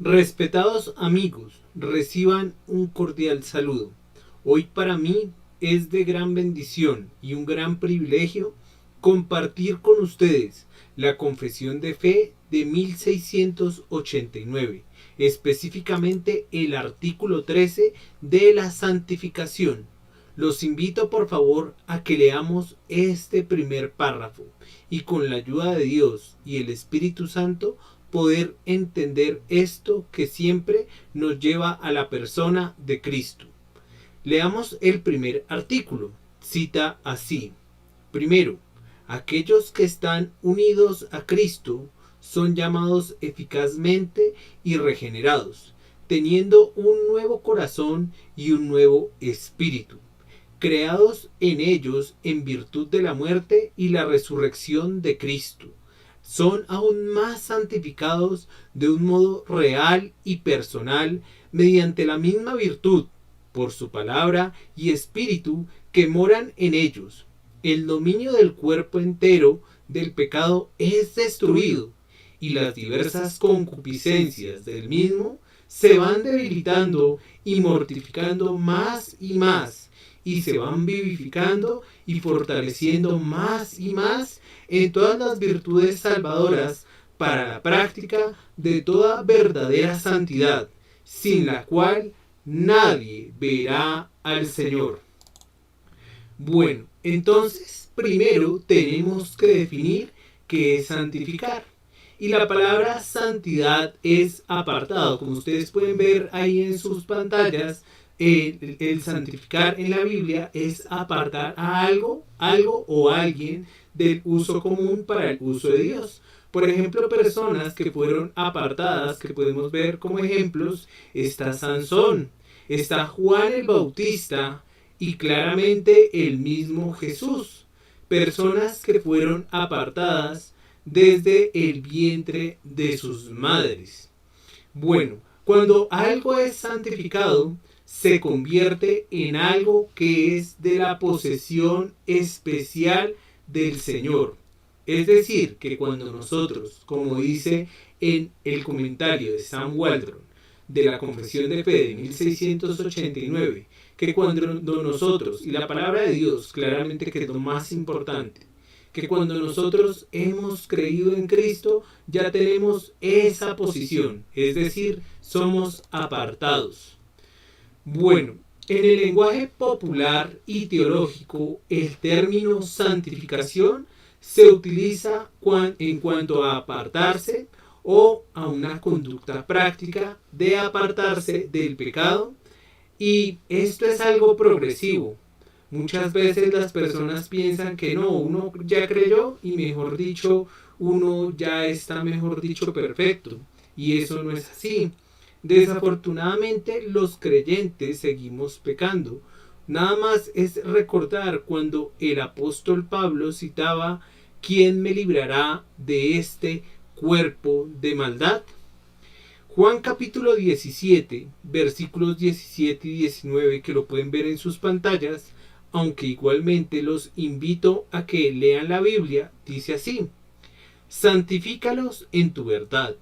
Respetados amigos, reciban un cordial saludo. Hoy para mí es de gran bendición y un gran privilegio compartir con ustedes la confesión de fe de 1689, específicamente el artículo 13 de la santificación. Los invito por favor a que leamos este primer párrafo y con la ayuda de Dios y el Espíritu Santo poder entender esto que siempre nos lleva a la persona de Cristo. Leamos el primer artículo. Cita así. Primero, aquellos que están unidos a Cristo son llamados eficazmente y regenerados, teniendo un nuevo corazón y un nuevo espíritu, creados en ellos en virtud de la muerte y la resurrección de Cristo. Son aún más santificados de un modo real y personal mediante la misma virtud, por su palabra y espíritu que moran en ellos. El dominio del cuerpo entero del pecado es destruido y las diversas concupiscencias del mismo se van debilitando y mortificando más y se van vivificando y fortaleciendo más y más en todas las virtudes salvadoras para la práctica de toda verdadera santidad, sin la cual nadie verá al Señor. Bueno, entonces primero tenemos que definir qué es santificar. Y la palabra santidad es apartado. Como ustedes pueden ver ahí en sus pantallas, el santificar en la Biblia es apartar a algo o alguien del uso común para el uso de Dios. Por ejemplo, personas que fueron apartadas, que podemos ver como ejemplos, está Sansón, está Juan el Bautista y claramente el mismo Jesús. Personas que fueron apartadas desde el vientre de sus madres. Bueno, cuando algo es santificado, se convierte en algo que es de la posesión especial del Señor. Es decir, que cuando nosotros, como dice en el comentario de Sam Waldron de la Confesión de Fe de 1689, que cuando nosotros, y la palabra de Dios claramente que es lo más importante, que cuando nosotros hemos creído en Cristo, ya tenemos esa posición, es decir, somos apartados. Bueno, en el lenguaje popular y teológico, el término santificación se utiliza en cuanto a apartarse o a una conducta práctica de apartarse del pecado, y esto es algo progresivo. Muchas veces las personas piensan que no, uno ya creyó y mejor dicho, uno ya está mejor dicho perfecto, y eso no es así. Desafortunadamente los creyentes seguimos pecando. Nada más es recordar cuando el apóstol Pablo citaba: ¿quién me librará de este cuerpo de maldad? Juan capítulo 17, versículos 17 y 19, que lo pueden ver en sus pantallas, aunque igualmente los invito a que lean la Biblia, dice así: santifícalos en tu verdad,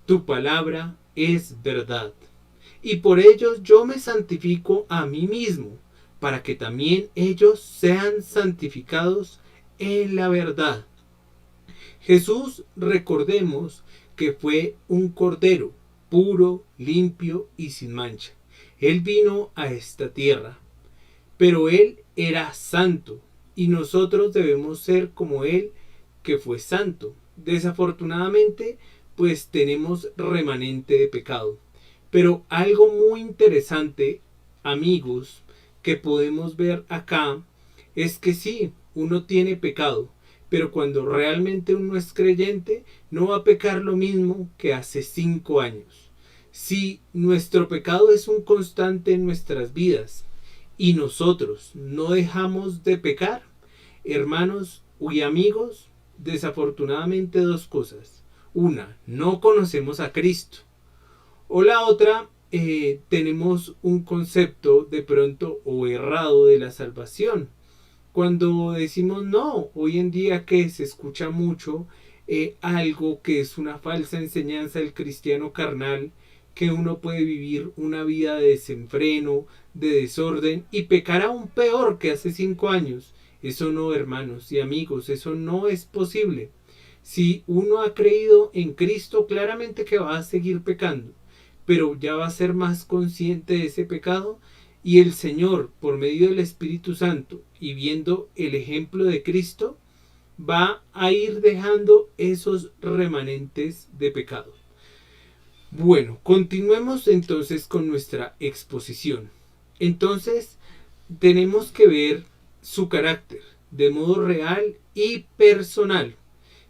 tu palabra es verdad, y por ellos yo me santifico a mí mismo, para que también ellos sean santificados en la verdad. Jesús, recordemos que fue un cordero puro, limpio y sin mancha. Él vino a esta tierra, pero Él era santo y nosotros debemos ser como Él, que fue santo. Desafortunadamente, pues tenemos remanente de pecado. Pero algo muy interesante, amigos, que podemos ver acá es que sí, uno tiene pecado, pero cuando realmente uno es creyente, no va a pecar lo mismo que hace 5 años. Si nuestro pecado es un constante en nuestras vidas y nosotros no dejamos de pecar, hermanos y amigos, desafortunadamente 2 cosas. Una, no conocemos a Cristo. O la otra, tenemos un concepto de pronto o errado de la salvación. Cuando decimos no, hoy en día que se escucha mucho algo que es una falsa enseñanza del cristiano carnal, que uno puede vivir una vida de desenfreno, de desorden y pecar aún peor que hace 5 años. Eso no, hermanos y amigos, eso no es posible. Si uno ha creído en Cristo, claramente que va a seguir pecando, pero ya va a ser más consciente de ese pecado, y el Señor, por medio del Espíritu Santo y viendo el ejemplo de Cristo, va a ir dejando esos remanentes de pecado. Bueno, continuemos entonces con nuestra exposición. Entonces, tenemos que ver su carácter de modo real y personal.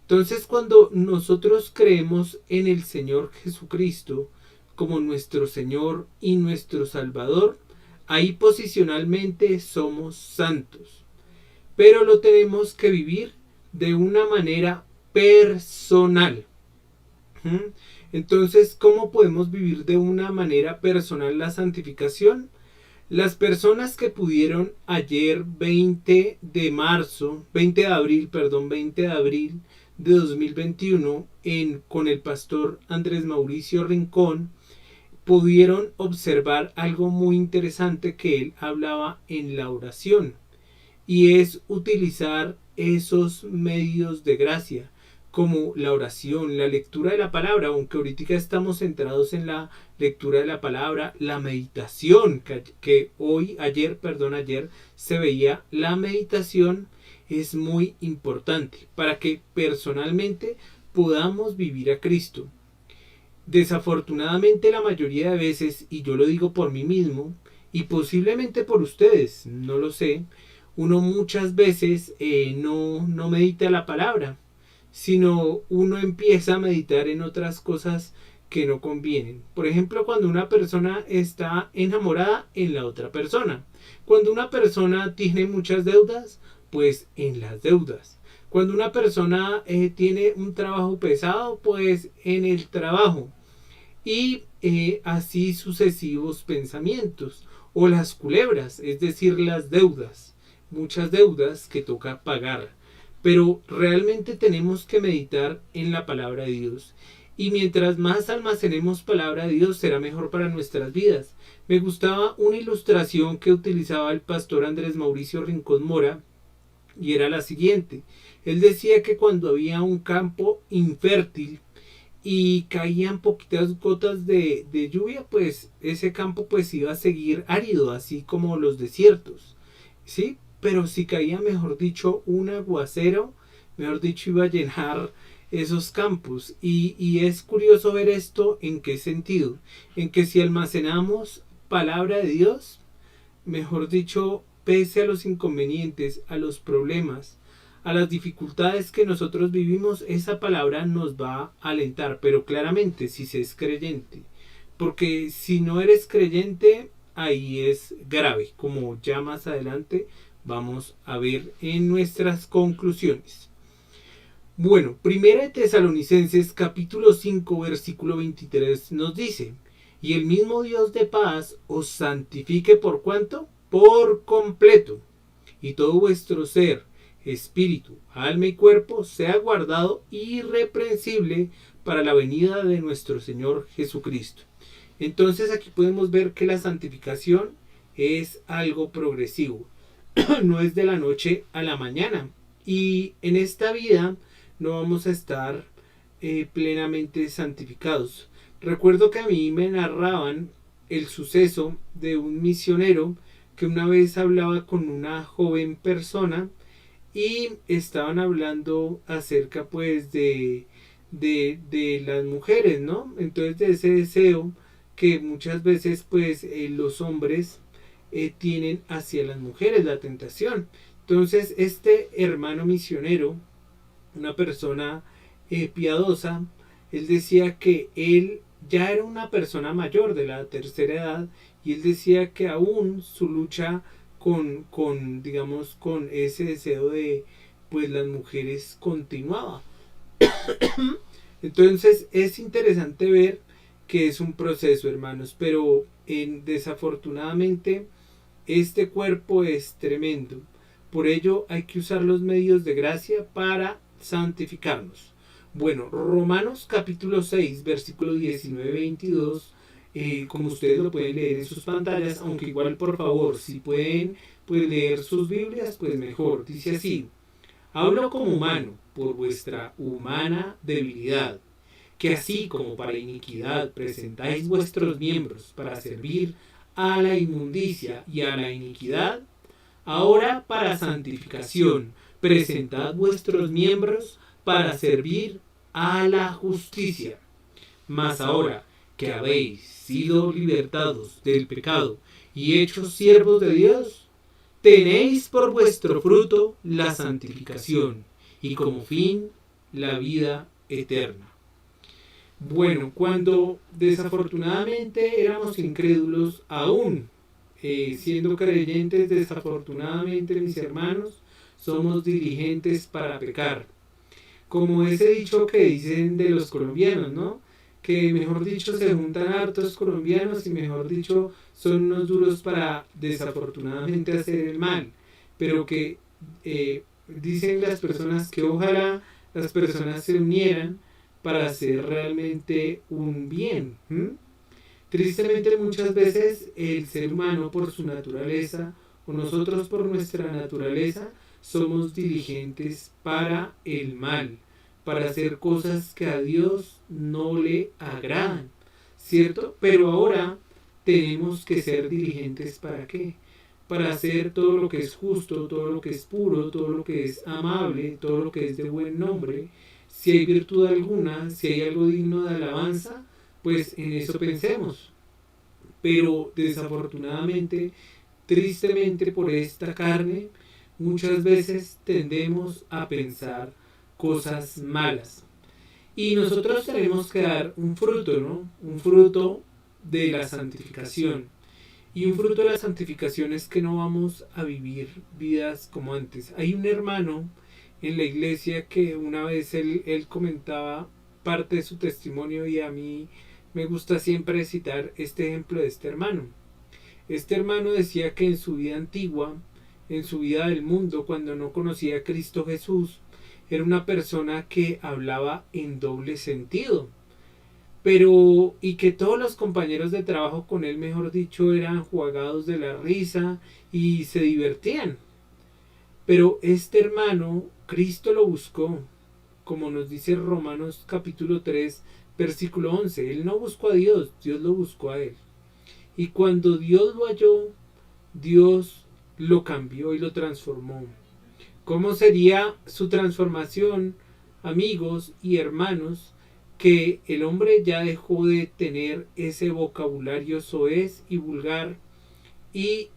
Entonces, cuando nosotros creemos en el Señor Jesucristo como nuestro Señor y nuestro Salvador, ahí posicionalmente somos santos. Pero lo tenemos que vivir de una manera personal. Entonces, ¿cómo podemos vivir de una manera personal la santificación? Las personas que pudieron ayer 20 de abril de 2021 con el pastor Andrés Mauricio Rincón, pudieron observar algo muy interesante que él hablaba en la oración, y es utilizar esos medios de gracia como la oración, la lectura de la palabra, aunque ahorita estamos centrados en la lectura de la palabra, la meditación, que ayer se veía, la meditación es muy importante para que personalmente podamos vivir a Cristo. Desafortunadamente la mayoría de veces, y yo lo digo por mí mismo, y posiblemente por ustedes, no lo sé, uno muchas veces no medita la palabra, sino uno empieza a meditar en otras cosas que no convienen. Por ejemplo, cuando una persona está enamorada en la otra persona. Cuando una persona tiene muchas deudas, pues en las deudas. Cuando una persona tiene un trabajo pesado, pues en el trabajo. Y así sucesivos pensamientos. O las culebras, es decir, las deudas. Muchas deudas que toca pagar. Pero realmente tenemos que meditar en la palabra de Dios. Y mientras más almacenemos palabra de Dios, será mejor para nuestras vidas. Me gustaba una ilustración que utilizaba el pastor Andrés Mauricio Rincón Mora, y era la siguiente. Él decía que cuando había un campo infértil y caían poquitas gotas de lluvia, pues ese campo pues iba a seguir árido, así como los desiertos, ¿sí? Pero si caía, mejor dicho, un aguacero, mejor dicho, iba a llenar esos campos. Y es curioso ver esto, ¿en qué sentido? En que si almacenamos palabra de Dios, mejor dicho, pese a los inconvenientes, a los problemas, a las dificultades que nosotros vivimos, esa palabra nos va a alentar, pero claramente si se es creyente. Porque si no eres creyente, ahí es grave, como ya más adelante vamos a ver en nuestras conclusiones. Bueno, Primera de Tesalonicenses capítulo 5 versículo 23 nos dice: y el mismo Dios de paz os santifique ¿por cuánto? Por completo, y todo vuestro ser, espíritu, alma y cuerpo sea guardado irreprensible para la venida de nuestro Señor Jesucristo. Entonces aquí podemos ver que la santificación es algo progresivo. No es de la noche a la mañana. Y en esta vida no vamos a estar plenamente santificados. Recuerdo que a mí me narraban el suceso de un misionero que una vez hablaba con una joven persona y estaban hablando acerca pues de las mujeres, ¿no? Entonces de ese deseo que muchas veces pues los hombres tienen hacia las mujeres, la tentación. Entonces este hermano misionero, una persona piadosa, él decía que él ya era una persona mayor de la tercera edad, y él decía que aún su lucha digamos, con ese deseo de pues las mujeres continuaba. Entonces es interesante ver que es un proceso, hermanos, pero desafortunadamente este cuerpo es tremendo. Por ello hay que usar los medios de gracia para santificarnos. Bueno, Romanos capítulo 6, versículo 19-22 como ustedes lo pueden leer en sus pantallas, aunque igual por favor, si pueden pues, leer sus Biblias, pues mejor. Dice así: hablo como humano por vuestra humana debilidad, que así como para iniquidad presentáis vuestros miembros para servir a la inmundicia y a la iniquidad, ahora para santificación presentad vuestros miembros para servir a la justicia. Mas ahora que habéis sido libertados del pecado y hechos siervos de Dios, tenéis por vuestro fruto la santificación y como fin la vida eterna. Bueno, cuando desafortunadamente éramos incrédulos, aún siendo creyentes, desafortunadamente mis hermanos, somos diligentes para pecar. Como ese dicho que dicen de los colombianos, ¿no? Que mejor dicho se juntan hartos colombianos y mejor dicho son unos duros para desafortunadamente hacer el mal. Pero que dicen las personas que ojalá las personas se unieran para hacer realmente un bien. Tristemente muchas veces el ser humano por su naturaleza o nosotros por nuestra naturaleza somos diligentes para el mal, para hacer cosas que a Dios no le agradan, ¿cierto? Pero ahora tenemos que ser diligentes ¿para qué? Para hacer todo lo que es justo, todo lo que es puro, todo lo que es amable, todo lo que es de buen nombre. Si hay virtud alguna, si hay algo digno de alabanza, pues en eso pensemos. Pero desafortunadamente, tristemente por esta carne, muchas veces tendemos a pensar cosas malas. Y nosotros tenemos que dar un fruto, ¿no? Un fruto de la santificación. Y un fruto de la santificación es que no vamos a vivir vidas como antes. Hay un hermano en la iglesia que una vez él comentaba parte de su testimonio y a mí me gusta siempre citar este ejemplo de este hermano. Este hermano decía que en su vida antigua, en su vida del mundo, cuando no conocía a Cristo Jesús, era una persona que hablaba en doble sentido. Pero, y que todos los compañeros de trabajo con él, mejor dicho, eran jugados de la risa y se divertían. Pero este hermano, Cristo lo buscó, como nos dice Romanos capítulo 3, versículo 11. Él no buscó a Dios, Dios lo buscó a él. Y cuando Dios lo halló, Dios lo cambió y lo transformó. ¿Cómo sería su transformación, amigos y hermanos? Que el hombre ya dejó de tener ese vocabulario soez y vulgar y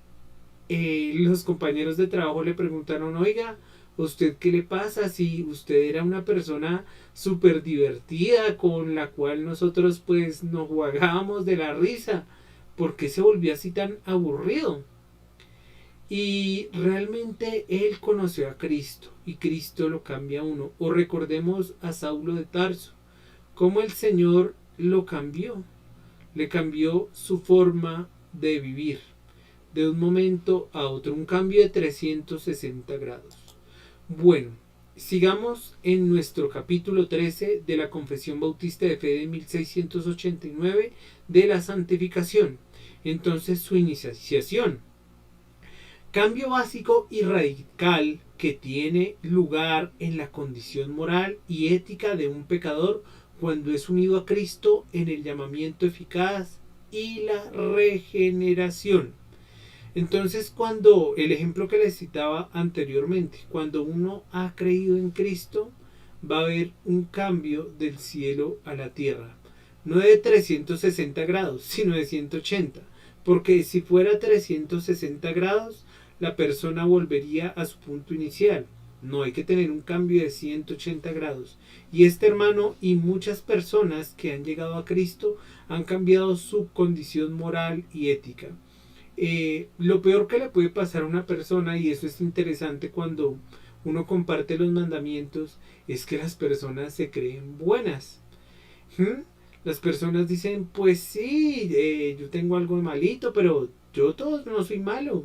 los compañeros de trabajo le preguntaron, oiga, ¿usted qué le pasa? Si usted era una persona súper divertida con la cual nosotros pues nos jugábamos de la risa, ¿por qué se volvió así tan aburrido? Y realmente él conoció a Cristo y Cristo lo cambia a uno. O recordemos a Saulo de Tarso, cómo el Señor lo cambió, le cambió su forma de vivir de un momento a otro, un cambio de 360 grados. Bueno, sigamos en nuestro capítulo 13 de la Confesión Bautista de Fe de 1689 de la santificación. Entonces su iniciación. Cambio básico y radical que tiene lugar en la condición moral y ética de un pecador cuando es unido a Cristo en el llamamiento eficaz y la regeneración. Entonces, cuando el ejemplo que les citaba anteriormente, cuando uno ha creído en Cristo, va a haber un cambio del cielo a la tierra. No de 360 grados, sino de 180. Porque si fuera 360 grados, la persona volvería a su punto inicial. No, hay que tener un cambio de 180 grados. Y este hermano y muchas personas que han llegado a Cristo han cambiado su condición moral y ética. Lo peor que le puede pasar a una persona, y eso es interesante cuando uno comparte los mandamientos, es que las personas se creen buenas. Las personas dicen, pues sí, yo tengo algo de malito, pero yo no soy malo.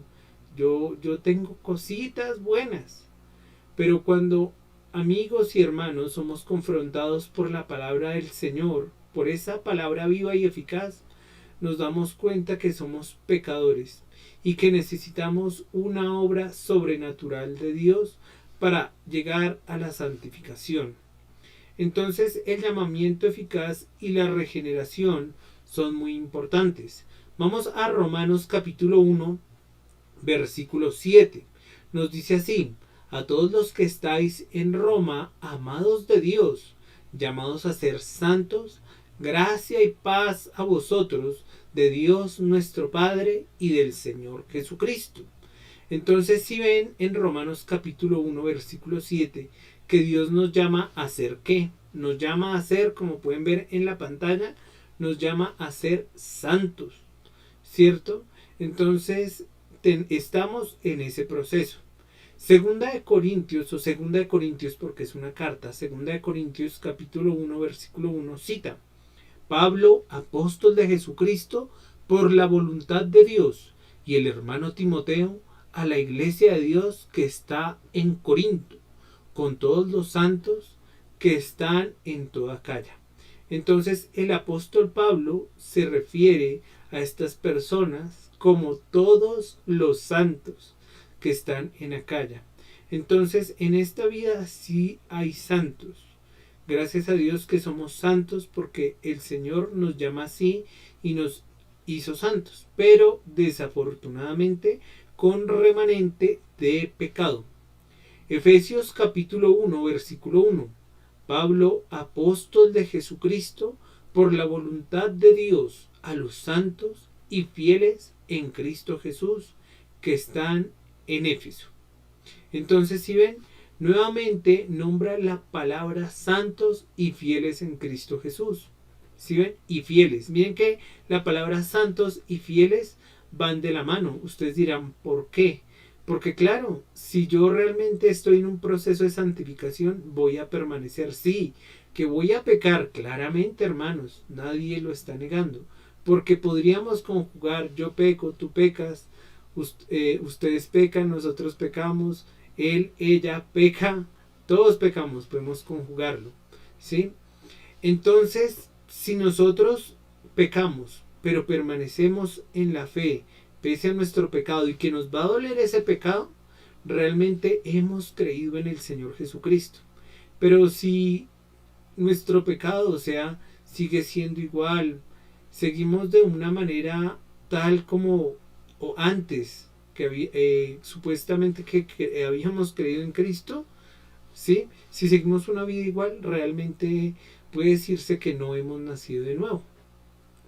Yo tengo cositas buenas. Pero cuando amigos y hermanos somos confrontados por la palabra del Señor, por esa palabra viva y eficaz, nos damos cuenta que somos pecadores y que necesitamos una obra sobrenatural de Dios para llegar a la santificación. Entonces el llamamiento eficaz y la regeneración son muy importantes. Vamos a Romanos capítulo 1, versículo 7. Nos dice así: a todos los que estáis en Roma, amados de Dios, llamados a ser santos, gracia y paz a vosotros, de Dios nuestro Padre y del Señor Jesucristo. Entonces, si ven en Romanos capítulo 1, versículo 7, que Dios nos llama a ser ¿qué? Nos llama a ser, como pueden ver en la pantalla, nos llama a ser santos, ¿cierto? Entonces, estamos en ese proceso. Segunda de Corintios porque es una carta, Segunda de Corintios capítulo 1, versículo 1 cita: Pablo, apóstol de Jesucristo, por la voluntad de Dios, y el hermano Timoteo, a la iglesia de Dios que está en Corinto, con todos los santos que están en toda Acaya. Entonces el apóstol Pablo se refiere a estas personas como todos los santos que están en Acaya. Entonces en esta vida sí hay santos. Gracias a Dios que somos santos, porque el Señor nos llama así y nos hizo santos, pero desafortunadamente con remanente de pecado. Efesios capítulo 1, versículo 1. Pablo, apóstol de Jesucristo, por la voluntad de Dios, a los santos y fieles en Cristo Jesús que están en Éfeso. Entonces, si ven, nuevamente nombra la palabra santos y fieles en Cristo Jesús. ¿Sí ven? Y fieles. Miren que la palabra santos y fieles van de la mano. Ustedes dirán, ¿por qué? Porque claro, si yo realmente estoy en un proceso de santificación, voy a permanecer. Sí, que voy a pecar, claramente, hermanos. Nadie lo está negando. Porque podríamos conjugar: yo peco, tú pecas, ustedes pecan, nosotros pecamos, él, ella peca, todos pecamos, podemos conjugarlo, ¿sí? Entonces, si nosotros pecamos, pero permanecemos en la fe, pese a nuestro pecado, y que nos va a doler ese pecado, realmente hemos creído en el Señor Jesucristo. Pero si nuestro pecado, o sea, sigue siendo igual, seguimos de una manera tal como o antes que supuestamente que habíamos creído en Cristo, ¿sí? Si seguimos una vida igual, realmente puede decirse que no hemos nacido de nuevo.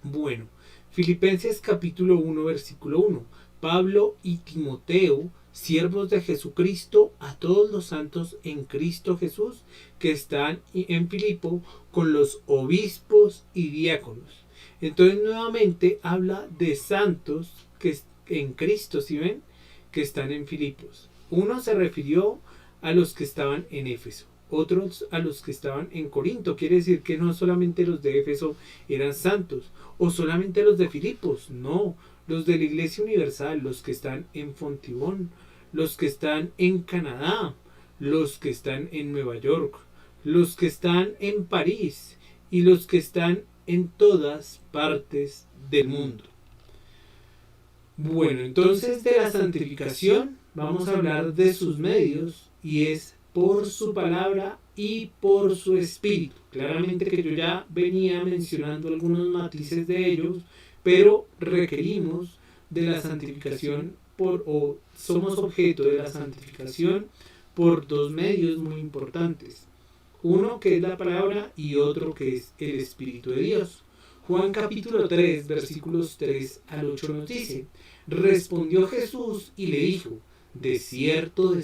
Bueno, Filipenses capítulo 1, versículo 1. Pablo y Timoteo, siervos de Jesucristo, a todos los santos en Cristo Jesús que están en Filipo, con los obispos y diáconos. Entonces nuevamente habla de santos que en Cristo, ¿sí ven? Que están en Filipos. Uno se refirió a los que estaban en Éfeso, otros a los que estaban en Corinto. Quiere decir que no solamente los de Éfeso eran santos, o solamente los de Filipos. No, los de la Iglesia Universal, los que están en Fontibón, los que están en Canadá, los que están en Nueva York, los que están en París y los que están en todas partes del mundo. Bueno, entonces de la santificación vamos a hablar de sus medios, y es por su palabra y por su espíritu. Claramente que yo ya venía mencionando algunos matices de ellos, pero requerimos de la santificación somos objeto de la santificación por dos medios muy importantes. Uno que es la palabra y otro que es el Espíritu de Dios. Juan capítulo 3, versículos 3 al 8 nos dice: respondió Jesús y le dijo: de cierto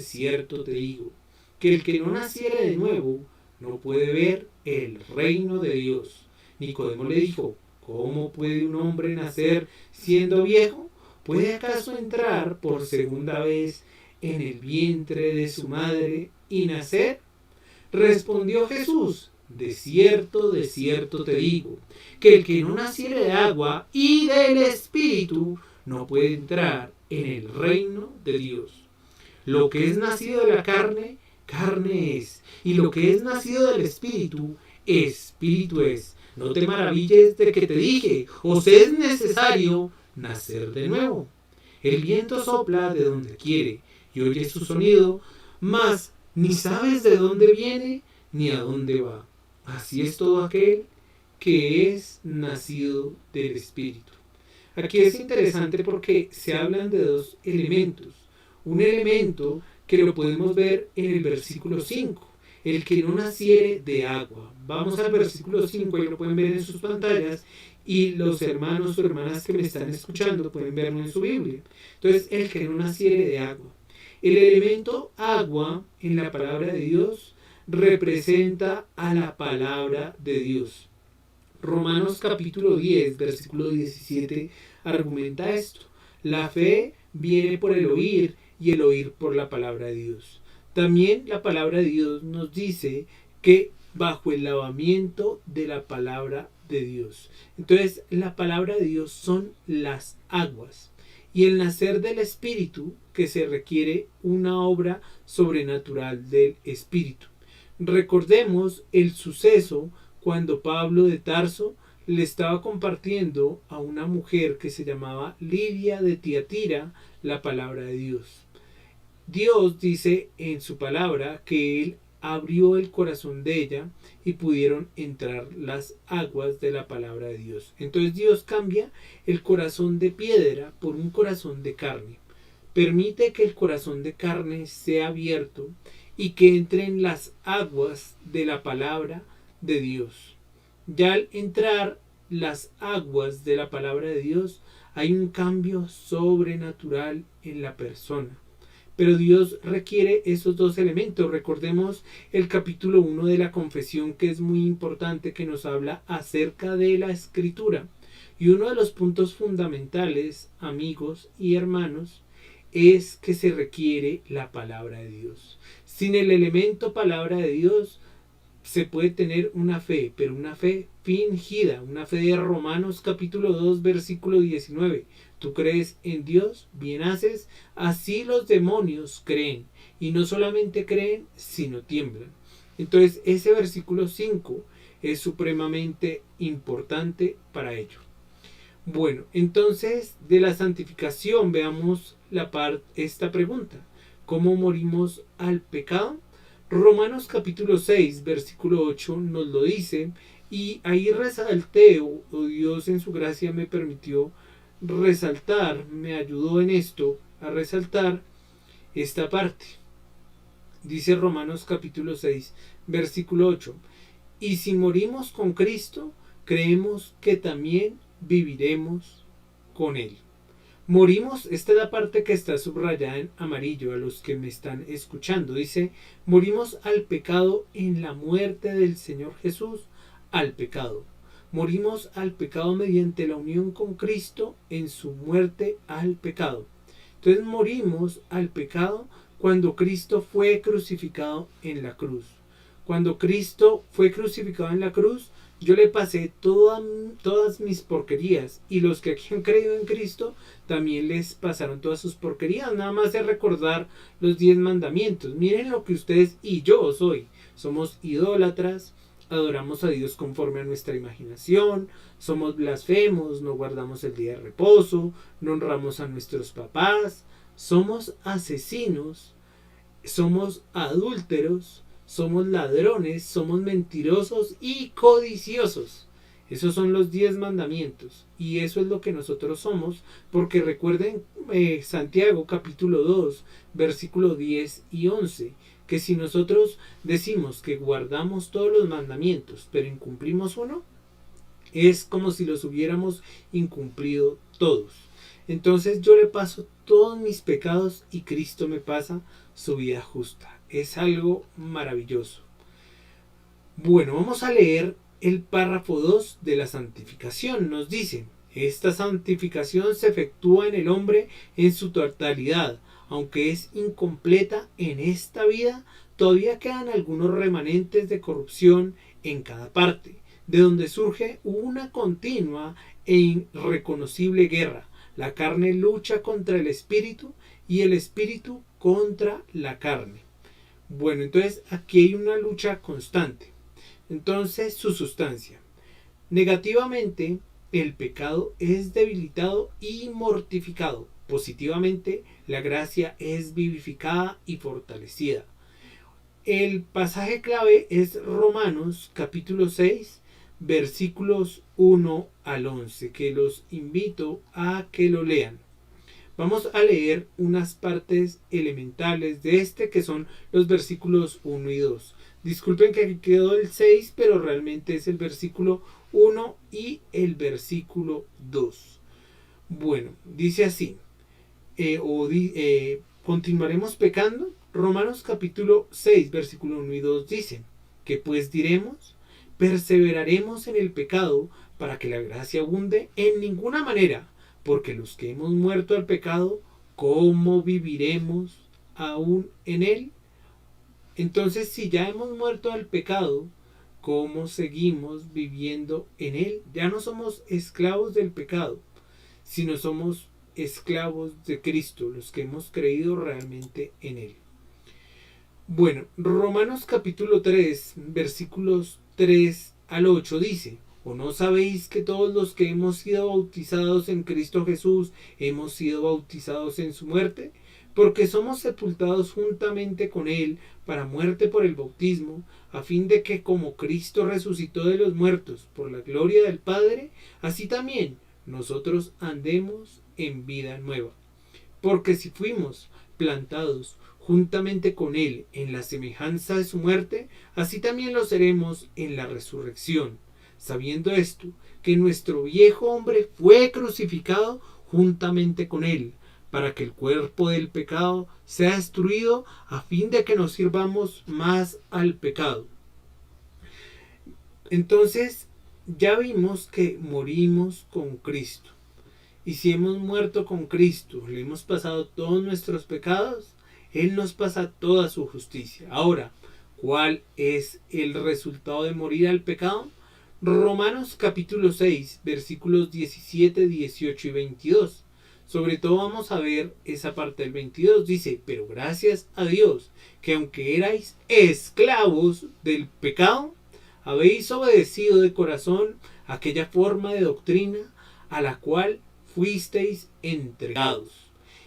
te digo, que el que no naciere de nuevo no puede ver el reino de Dios. Nicodemo le dijo: ¿cómo puede un hombre nacer siendo viejo? ¿Puede acaso entrar por segunda vez en el vientre de su madre y nacer? Respondió Jesús: de cierto te digo, que el que no naciere de agua y del Espíritu no puede entrar en el reino de Dios. Lo que es nacido de la carne, carne es, y lo que es nacido del Espíritu, Espíritu es. No te maravilles de que te dije, os es necesario nacer de nuevo. El viento sopla de donde quiere y oyes su sonido, mas ni sabes de dónde viene ni a dónde va. Así es todo aquel que es nacido del Espíritu. Aquí es interesante porque se hablan de dos elementos. Un elemento que lo podemos ver en el versículo 5, el que no naciere de agua. Vamos al versículo 5, ahí lo pueden ver en sus pantallas, y los hermanos o hermanas que me están escuchando pueden verlo en su Biblia. Entonces, el que no naciere de agua. El elemento agua en la palabra de Dios representa a la palabra de Dios. Romanos capítulo 10, versículo 17 argumenta esto. La fe viene por el oír y el oír por la palabra de Dios. También la palabra de Dios nos dice que bajo el lavamiento de la palabra de Dios. Entonces, la palabra de Dios son las aguas. Y el nacer del Espíritu, que se requiere una obra sobrenatural del Espíritu. Recordemos el suceso cuando Pablo de Tarso le estaba compartiendo a una mujer que se llamaba Lidia de Tiatira la palabra de Dios. Dios dice en su palabra que Él abrió el corazón de ella y pudieron entrar las aguas de la palabra de Dios. Entonces Dios cambia el corazón de piedra por un corazón de carne. Permite que el corazón de carne sea abierto y que entren las aguas de la palabra de Dios. Ya al entrar las aguas de la palabra de Dios, hay un cambio sobrenatural en la persona. Pero Dios requiere esos dos elementos. Recordemos el capítulo 1 de la confesión, que es muy importante, que nos habla acerca de la escritura. Y uno de los puntos fundamentales, amigos y hermanos, es que se requiere la palabra de Dios. Sin el elemento palabra de Dios se puede tener una fe, pero una fe fingida, una fe de Romanos capítulo 2 versículo 19. Tú crees en Dios, bien haces, así los demonios creen, y no solamente creen, sino tiemblan. Entonces ese versículo 5 es supremamente importante para ello. Bueno, entonces de la santificación veamos esta pregunta. ¿Cómo morimos al pecado? Romanos capítulo 6, versículo 8 nos lo dice, y ahí resalté, o Dios en su gracia me permitió resaltar, me ayudó en esto, a resaltar esta parte. Dice Romanos capítulo 6, versículo 8, y si morimos con Cristo, creemos que también viviremos con Él. Morimos, esta es la parte que está subrayada en amarillo a los que me están escuchando. Dice, morimos al pecado en la muerte del Señor Jesús, al pecado. Morimos al pecado mediante la unión con Cristo en su muerte al pecado. Entonces morimos al pecado cuando Cristo fue crucificado en la cruz. Cuando Cristo fue crucificado en la cruz, yo le pasé todas mis porquerías, y los que aquí han creído en Cristo también les pasaron todas sus porquerías. Nada más de recordar los 10 mandamientos. Miren lo que ustedes y yo soy. Somos idólatras, adoramos a Dios conforme a nuestra imaginación, somos blasfemos, no guardamos el día de reposo, no honramos a nuestros papás, somos asesinos, somos adúlteros, somos ladrones, somos mentirosos y codiciosos. Esos son los 10 mandamientos, y eso es lo que nosotros somos, porque recuerden Santiago capítulo 2 versículo 10 y 11, que si nosotros decimos que guardamos todos los mandamientos pero incumplimos uno, es como si los hubiéramos incumplido todos. Entonces yo le paso todos mis pecados y Cristo me pasa su vida justa. Es algo maravilloso. Bueno, vamos a leer el párrafo 2 de la santificación. Nos dice, esta santificación se efectúa en el hombre en su totalidad. Aunque es incompleta en esta vida, todavía quedan algunos remanentes de corrupción en cada parte, de donde surge una continua e irreconocible guerra. La carne lucha contra el espíritu y el espíritu contra la carne. Bueno, entonces aquí hay una lucha constante. Entonces, su sustancia. Negativamente, el pecado es debilitado y mortificado. Positivamente, la gracia es vivificada y fortalecida. El pasaje clave es Romanos capítulo 6, versículos 1 al 11, que los invito a que lo lean. Vamos a leer unas partes elementales de este, que son los versículos 1 y 2. Disculpen que aquí quedó el 6, pero realmente es el versículo 1 y el versículo 2. Bueno, dice así, continuaremos pecando. Romanos capítulo 6, versículo 1 y 2 dice, ¿qué pues diremos? ¿Perseveraremos en el pecado para que la gracia abunde? En ninguna manera, porque los que hemos muerto al pecado, ¿cómo viviremos aún en él? Entonces, si ya hemos muerto al pecado, ¿cómo seguimos viviendo en él? Ya no somos esclavos del pecado, sino somos esclavos de Cristo, los que hemos creído realmente en él. Bueno, Romanos capítulo 3, versículos 3 al 8 dice, ¿o no sabéis que todos los que hemos sido bautizados en Cristo Jesús hemos sido bautizados en su muerte? Porque somos sepultados juntamente con él para muerte por el bautismo, a fin de que como Cristo resucitó de los muertos por la gloria del Padre, así también nosotros andemos en vida nueva. Porque si fuimos plantados juntamente con él en la semejanza de su muerte, así también lo seremos en la resurrección, sabiendo esto, que nuestro viejo hombre fue crucificado juntamente con él, para que el cuerpo del pecado sea destruido, a fin de que nos sirvamos más al pecado. Entonces, ya vimos que morimos con Cristo. Y si hemos muerto con Cristo, le hemos pasado todos nuestros pecados, Él nos pasa toda su justicia. Ahora, ¿cuál es el resultado de morir al pecado? Romanos capítulo 6, versículos 17, 18 y 22. Sobre todo vamos a ver esa parte del 22. Dice, pero gracias a Dios, que aunque erais esclavos del pecado, habéis obedecido de corazón aquella forma de doctrina a la cual fuisteis entregados.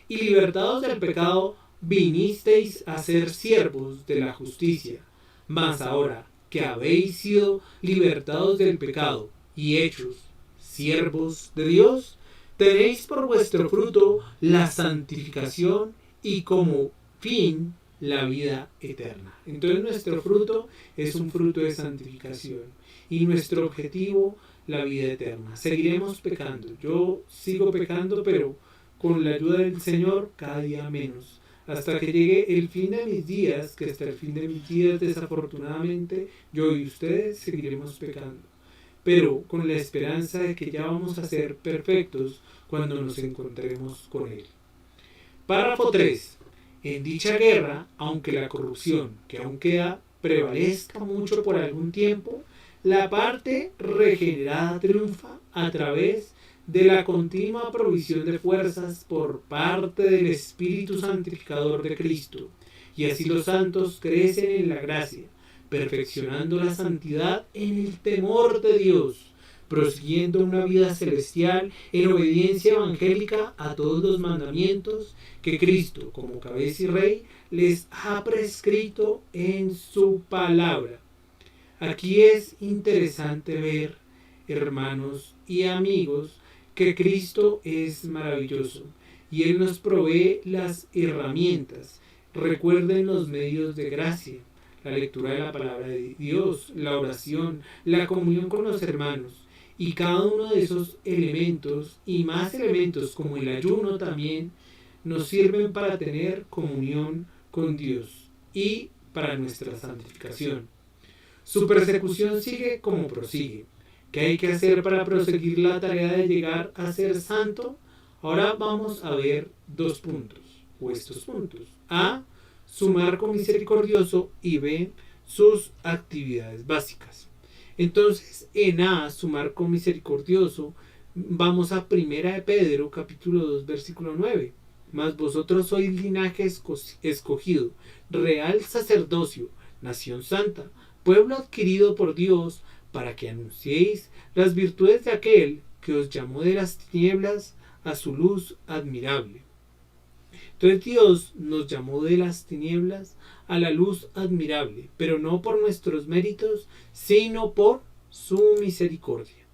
Y libertados del pecado, vinisteis a ser siervos de la justicia. Mas ahora que habéis sido libertados del pecado y hechos siervos de Dios, tenéis por vuestro fruto la santificación y como fin la vida eterna. Entonces nuestro fruto es un fruto de santificación y nuestro objetivo la vida eterna. Seguiremos pecando. Yo sigo pecando, pero con la ayuda del Señor cada día menos. Hasta que llegue el fin de mis días, que hasta el fin de mis días desafortunadamente yo y ustedes seguiremos pecando. Pero con la esperanza de que ya vamos a ser perfectos cuando nos encontremos con Él. Párrafo 3. En dicha guerra, aunque la corrupción que aún queda prevalezca mucho por algún tiempo, la parte regenerada triunfa a través de la continua provisión de fuerzas por parte del Espíritu Santificador de Cristo, y así los santos crecen en la gracia, perfeccionando la santidad en el temor de Dios, prosiguiendo una vida celestial en obediencia evangélica a todos los mandamientos que Cristo, como cabeza y rey, les ha prescrito en su palabra. Aquí es interesante ver, hermanos y amigos, que Cristo es maravilloso y Él nos provee las herramientas. Recuerden los medios de gracia, la lectura de la palabra de Dios, la oración, la comunión con los hermanos. Y cada uno de esos elementos y más elementos como el ayuno también nos sirven para tener comunión con Dios y para nuestra santificación. Su persecución sigue como prosigue. ¿Qué hay que hacer para proseguir la tarea de llegar a ser santo? Ahora vamos a ver dos puntos, o estos puntos. A, su marco misericordioso, y B, sus actividades básicas. Entonces, en A, su marco misericordioso, vamos a 1 de Pedro, capítulo 2, versículo 9. Mas vosotros sois linaje escogido, real sacerdocio, nación santa, pueblo adquirido por Dios, para que anunciéis las virtudes de aquel que os llamó de las tinieblas a su luz admirable. Entonces Dios nos llamó de las tinieblas a la luz admirable, pero no por nuestros méritos, sino por su misericordia.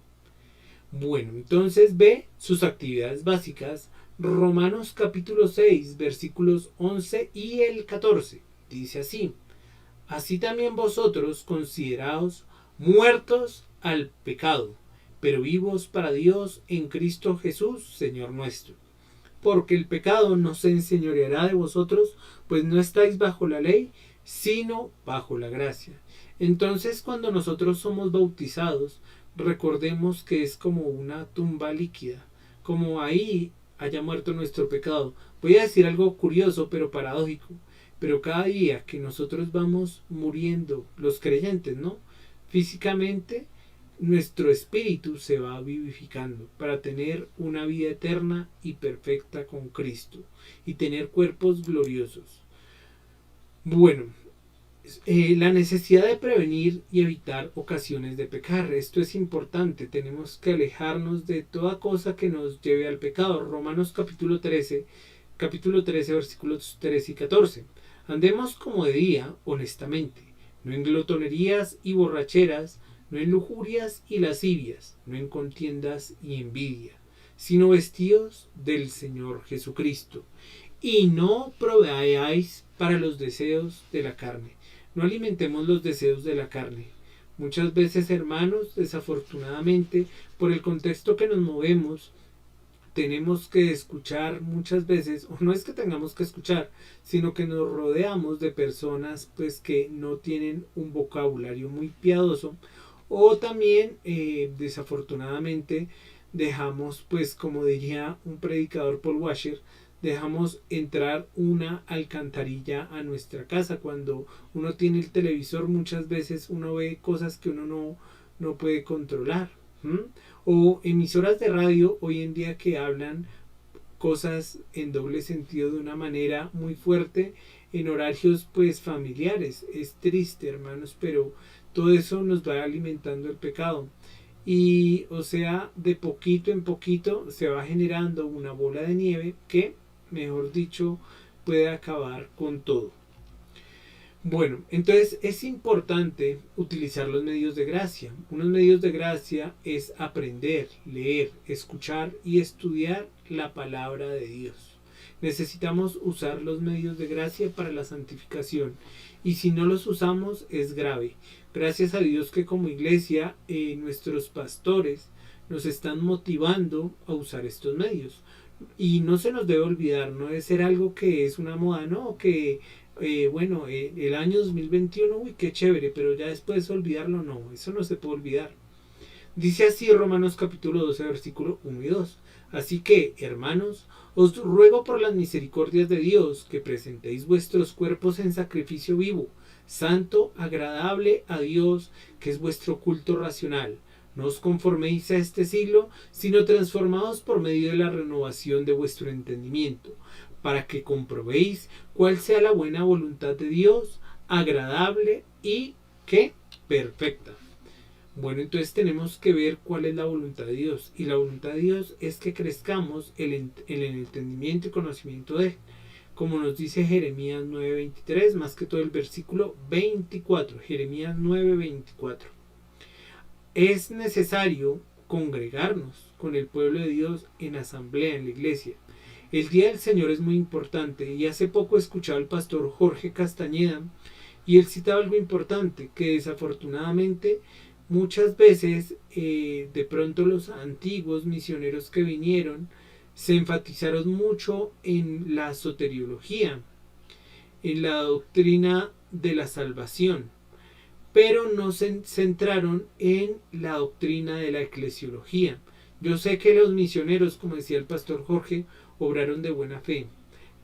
Bueno, entonces ve sus actividades básicas. Romanos capítulo 6, versículos 11 y el 14. Dice así: así también vosotros consideraos muertos al pecado, pero vivos para Dios en Cristo Jesús, Señor nuestro. Porque el pecado no se enseñoreará de vosotros, pues no estáis bajo la ley, sino bajo la gracia. Entonces, cuando nosotros somos bautizados, recordemos que es como una tumba líquida, como ahí haya muerto nuestro pecado. Voy a decir algo curioso pero paradójico, pero cada día que nosotros vamos muriendo, los creyentes, ¿no? Físicamente, nuestro espíritu se va vivificando para tener una vida eterna y perfecta con Cristo y tener cuerpos gloriosos. Bueno, la necesidad de prevenir y evitar ocasiones de pecar. Esto es importante. Tenemos que alejarnos de toda cosa que nos lleve al pecado. Romanos capítulo 13 versículos 13 y 14. Andemos como de día, honestamente, no en glotonerías y borracheras, no en lujurias y lascivias, no en contiendas y envidia, sino vestidos del Señor Jesucristo. Y no proveáis para los deseos de la carne. No alimentemos los deseos de la carne. Muchas veces, hermanos, desafortunadamente, por el contexto que nos movemos, tenemos que escuchar muchas veces, o no es que tengamos que escuchar, sino que nos rodeamos de personas pues que no tienen un vocabulario muy piadoso, o también desafortunadamente dejamos, pues como diría un predicador Paul Washer, dejamos entrar una alcantarilla a nuestra casa. Cuando uno tiene el televisor, muchas veces uno ve cosas que uno no puede controlar. O emisoras de radio hoy en día que hablan cosas en doble sentido de una manera muy fuerte en horarios pues familiares. Es triste, hermanos, pero todo eso nos va alimentando el pecado. Y o sea, de poquito en poquito se va generando una bola de nieve que, mejor dicho, puede acabar con todo. Bueno, entonces es importante utilizar los medios de gracia. Unos medios de gracia es aprender, leer, escuchar y estudiar la palabra de Dios. Necesitamos usar los medios de gracia para la santificación, y si no los usamos es grave. Gracias a Dios que como iglesia nuestros pastores nos están motivando a usar estos medios. Y no se nos debe olvidar, no debe ser algo que es una moda, no, que el año 2021, uy, qué chévere, pero ya después olvidarlo, no, eso no se puede olvidar. Dice así Romanos capítulo 12, versículo 1 y 2. Así que, hermanos, os ruego por las misericordias de Dios que presentéis vuestros cuerpos en sacrificio vivo, santo, agradable a Dios, que es vuestro culto racional. No os conforméis a este siglo, sino transformaos por medio de la renovación de vuestro entendimiento, para que comprobéis cuál sea la buena voluntad de Dios, agradable y ¿qué? Perfecta. Bueno, entonces tenemos que ver cuál es la voluntad de Dios. Y la voluntad de Dios es que crezcamos en el entendimiento y conocimiento de Él. Como nos dice Jeremías 9:23, más que todo el versículo 24. Jeremías 9:24. Es necesario congregarnos con el pueblo de Dios en asamblea, en la iglesia. El día del Señor es muy importante, y hace poco escuchaba al pastor Jorge Castañeda y él citaba algo importante, que desafortunadamente muchas veces de pronto los antiguos misioneros que vinieron se enfatizaron mucho en la soteriología, en la doctrina de la salvación, pero no se centraron en la doctrina de la eclesiología. Yo sé que los misioneros, como decía el pastor Jorge, obraron de buena fe,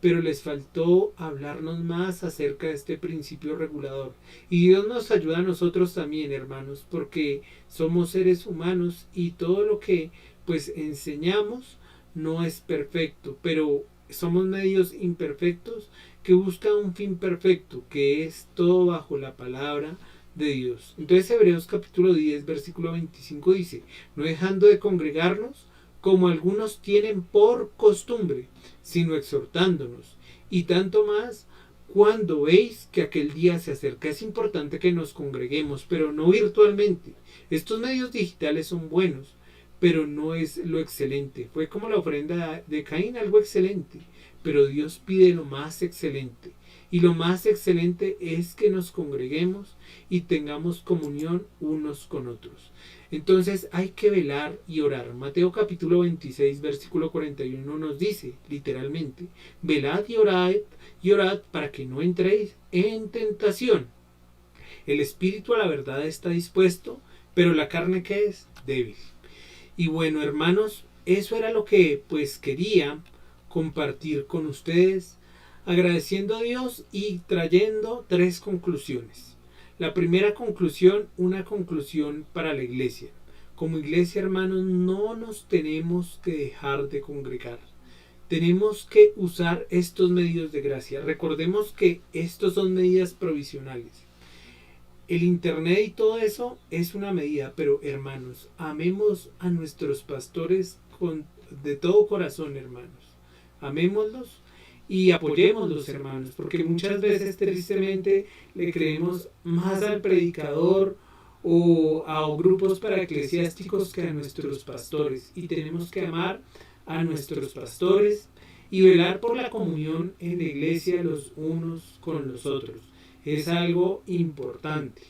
pero les faltó hablarnos más acerca de este principio regulador. Y Dios nos ayuda a nosotros también, hermanos, porque somos seres humanos y todo lo que pues enseñamos no es perfecto, pero somos medios imperfectos que buscan un fin perfecto, que es todo bajo la palabra de Dios. Entonces Hebreos capítulo 10 versículo 25 dice: no dejando de congregarnos como algunos tienen por costumbre, sino exhortándonos, y tanto más cuando veis que aquel día se acerca. Es importante que nos congreguemos, pero no virtualmente. Estos medios digitales son buenos, pero no es lo excelente. Fue como la ofrenda de Caín, algo excelente, pero Dios pide lo más excelente. Y lo más excelente es que nos congreguemos y tengamos comunión unos con otros. Entonces hay que velar y orar. Mateo capítulo 26 versículo 41 nos dice literalmente: velad y orad para que no entréis en tentación. El espíritu a la verdad está dispuesto, pero la carne, ¿qué es? Débil. Y bueno, hermanos, eso era lo que pues quería compartir con ustedes, agradeciendo a Dios y trayendo 3 conclusiones. La primera conclusión, una conclusión para la iglesia. Como iglesia, hermanos, no nos tenemos que dejar de congregar. Tenemos que usar estos medios de gracia. Recordemos que estos son medidas provisionales. El internet y todo eso es una medida, pero hermanos, amemos a nuestros pastores de todo corazón, hermanos. Amémoslos y apoyémoslos, hermanos, porque muchas veces tristemente le creemos más al predicador o a grupos paraeclesiásticos que a nuestros pastores, y tenemos que amar a nuestros pastores y velar por la comunión en la iglesia los unos con los otros. Es algo importante.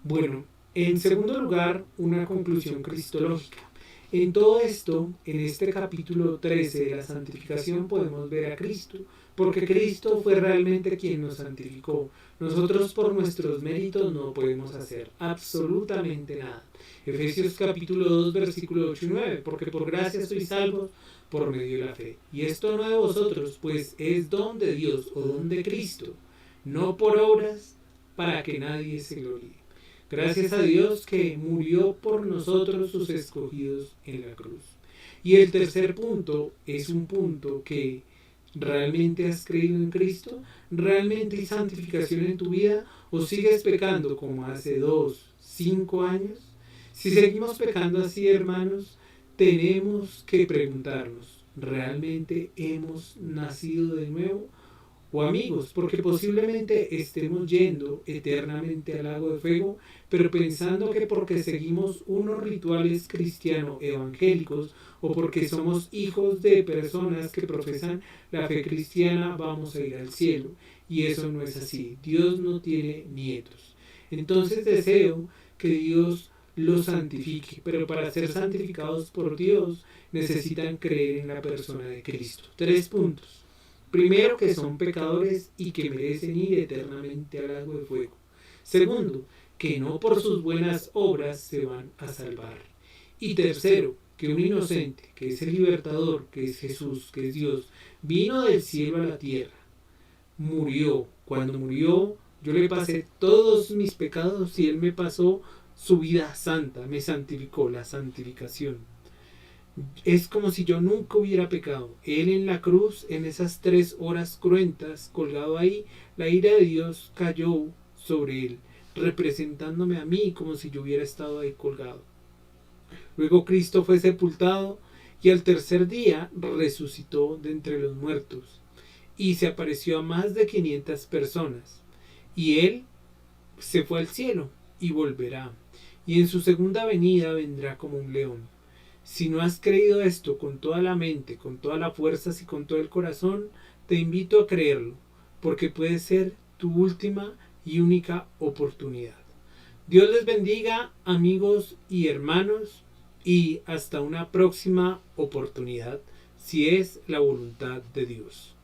Bueno, en segundo lugar, una conclusión cristológica. En todo esto, en este capítulo 13 de la santificación, podemos ver a Cristo, porque Cristo fue realmente quien nos santificó. Nosotros por nuestros méritos no podemos hacer absolutamente nada. Efesios capítulo 2 versículo 8 y 9: porque por gracia sois salvos por medio de la fe. Y esto no de vosotros, pues es don de Dios o don de Cristo, no por obras, para que nadie se gloríe. Gracias a Dios que murió por nosotros, sus escogidos, en la cruz. Y el tercer punto es un punto que ¿realmente has creído en Cristo? ¿Realmente hay santificación en tu vida? ¿O sigues pecando como hace 2, 5 años? Si seguimos pecando así, hermanos, tenemos que preguntarnos: ¿realmente hemos nacido de nuevo? O amigos, porque posiblemente estemos yendo eternamente al lago de fuego, pero pensando que porque seguimos unos rituales cristianos evangélicos o porque somos hijos de personas que profesan la fe cristiana vamos a ir al cielo. Y eso no es así. Dios no tiene nietos. Entonces deseo que Dios los santifique, pero para ser santificados por Dios necesitan creer en la persona de Cristo. 3 puntos. Primero, que son pecadores y que merecen ir eternamente al lago de fuego. Segundo, que no por sus buenas obras se van a salvar. Y tercero, que un inocente, que es el libertador, que es Jesús, que es Dios, vino del cielo a la tierra, murió. Cuando murió, yo le pasé todos mis pecados y Él me pasó su vida santa, me santificó, la santificación. Es como si yo nunca hubiera pecado. Él en la cruz, en esas 3 horas cruentas, colgado ahí, la ira de Dios cayó sobre Él, representándome a mí como si yo hubiera estado ahí colgado. Luego Cristo fue sepultado y al tercer día resucitó de entre los muertos y se apareció a más de 500 personas. Y Él se fue al cielo y volverá. Y en su segunda venida vendrá como un león. Si no has creído esto con toda la mente, con todas las fuerzas y con todo el corazón, te invito a creerlo, porque puede ser tu última y única oportunidad. Dios les bendiga, amigos y hermanos, y hasta una próxima oportunidad, si es la voluntad de Dios.